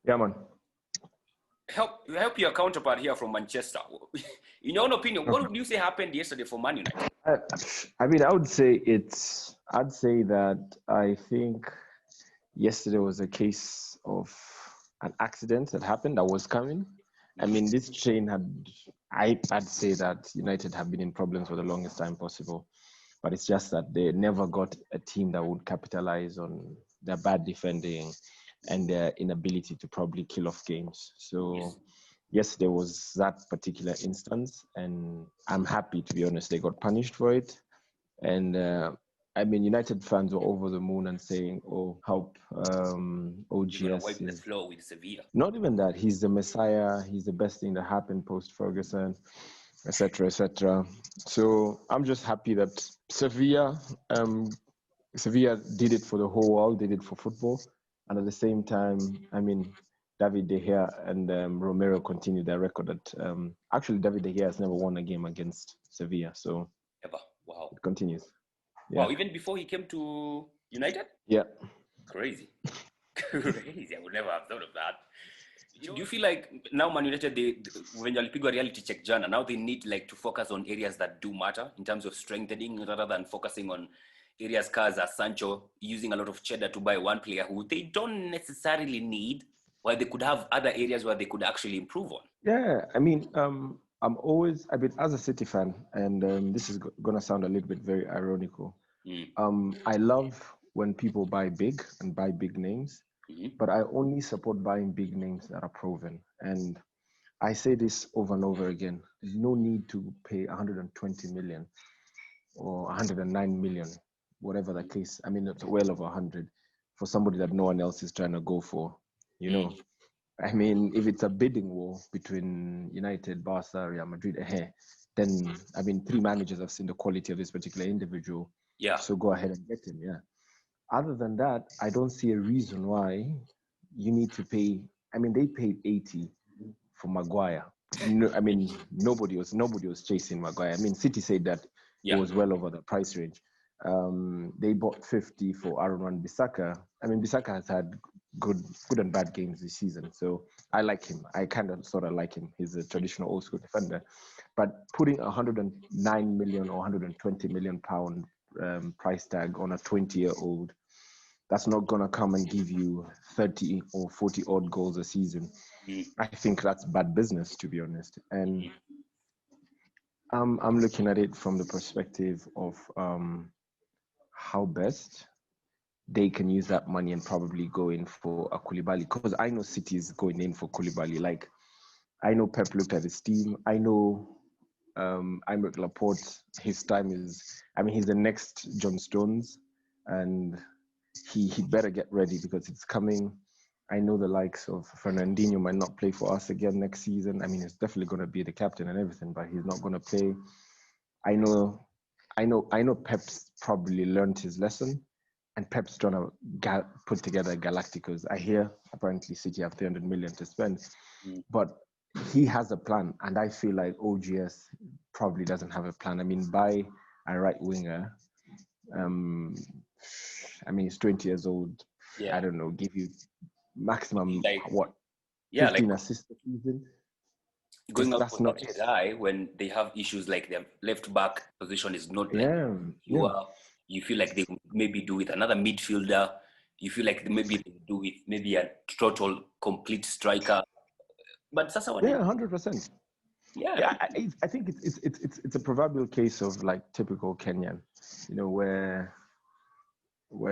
Yeah, man. Help your counterpart here from Manchester. In your own opinion, what would you say happened yesterday for Man United? I mean, I'd say that I think yesterday was a case of an accident that happened that was coming. I mean, this train I'd say that United have been in problems for the longest time possible, but it's just that they never got a team that would capitalize on their bad defending and their inability to probably kill off games. So yesterday was that particular instance, and I'm happy, to be honest, they got punished for it. And I mean, United fans were over the moon and saying, "Oh, help! OGS You're gonna wipe the floor with Sevilla." Not even that. He's the Messiah. He's the best thing that happened post Ferguson, etc., etc. So I'm just happy that Sevilla did it for the whole world, did it for football, and at the same time, I mean, David De Gea and Romero continued their record. That actually David De Gea has never won a game against Sevilla, so Ever. Wow. it continues. Yeah. Wow, even before he came to United? Yeah. Crazy. Crazy. I would never have thought of that. Do you feel like now Man United, when you pick a reality check jana, now they need like to focus on areas that do matter in terms of strengthening rather than focusing on areas as Sancho using a lot of cheddar to buy one player who they don't necessarily need, while they could have other areas where they could actually improve on? Yeah, I mean, I've been as a City fan, and this is going to sound a little bit very ironical. I love when people buy big and buy big names, but I only support buying big names that are proven. And I say this over and over again. There's no need to pay 120 million or 109 million, whatever the case. I mean, it's well over 100 for somebody that no one else is trying to go for, you know. I mean, if it's a bidding war between United, Barca, Real Madrid, then, I mean, 3 managers have seen the quality of this particular individual. Yeah. So go ahead and get him, yeah. Other than that, I don't see a reason why you need to pay. I mean, they paid 80 for Maguire. No, I mean, nobody was chasing Maguire. I mean, City said that it was well over the price range. They bought 50 for Aaron Wan-Bissaka. I mean, Bissaka has had good and bad games this season, so I like him. I kind of sort of like him. He's a traditional old school defender, but putting 109 million or 120 million pound price tag on a 20-year-old, that's not gonna come and give you 30 or 40 odd goals a season. I think that's bad business, to be honest. And I'm looking at it from the perspective of how best they can use that money and probably go in for a Koulibaly, because I know City is going in for Koulibaly. Like, I know Pep looked at his team. I know Aymeric Laporte, his time is, I mean, he's the next John Stones, and he better get ready because it's coming. I know the likes of Fernandinho might not play for us again next season. I mean, he's definitely going to be the captain and everything, but he's not going to play. I know Pep's probably learned his lesson, and Pep's trying to put together Galacticos. I hear apparently City have 300 million to spend, but he has a plan, and I feel like OGS probably doesn't have a plan. I mean, buy a right winger. I mean, he's 20 years old. I don't know, give you maximum, 15 assists a season? Going up for that guy when they have issues like their left back position is not you feel like they maybe do with another midfielder. You feel like maybe they do with maybe a total complete striker. But Sasa, 100%. Yeah, I think it's a proverbial case of like typical Kenyan, you know, where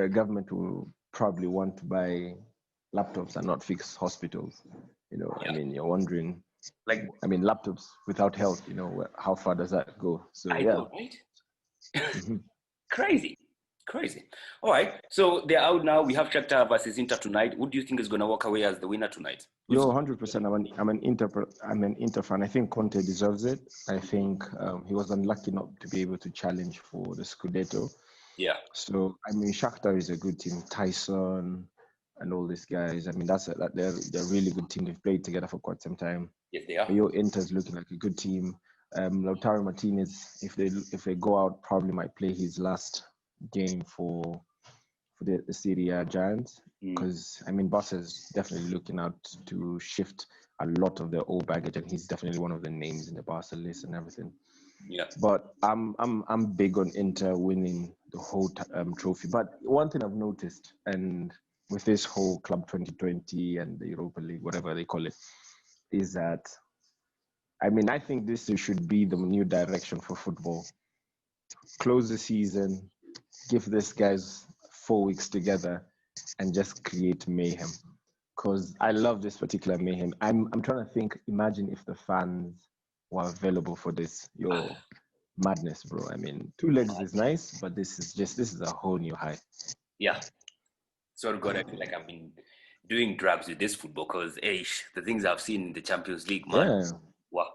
government will probably want to buy laptops and not fix hospitals. You know, I mean, you're wondering, like, I mean, laptops without health, you know, how far does that go? So I know, right? Crazy. All right, so they're out now. We have Shakhtar versus Inter tonight. Who do you think is going to walk away as the winner tonight? 100%. I'm an Inter fan. I think Conte deserves it. I think he was unlucky not to be able to challenge for the Scudetto. Yeah. So I mean, Shakhtar is a good team. Tyson and all these guys. I mean, they're a really good team. They've played together for quite some time. Yes, they are. But your Inter's looking like a good team. Lautaro Martinez, if they go out, probably might play his last game for for the Serie A giants. Mm. Because I mean, Barca is definitely looking out to shift a lot of their old baggage, and he's definitely one of the names in the Barca list and everything. Yeah. But I'm big on Inter winning the whole trophy. But one thing I've noticed, and with this whole Club 2020 and the Europa League, whatever they call it, is that I mean I think this should be the new direction for football. Close the season, give these guys 4 weeks together, and just create mayhem. Because I love this particular mayhem. I'm trying to think. Imagine if the fans were available for this. Yo, madness, bro. I mean, 2 legs is nice, but this is a whole new high. Yeah. So God, I feel like I've been doing drugs with this football because the things I've seen in the Champions League, man. Yeah. Wow.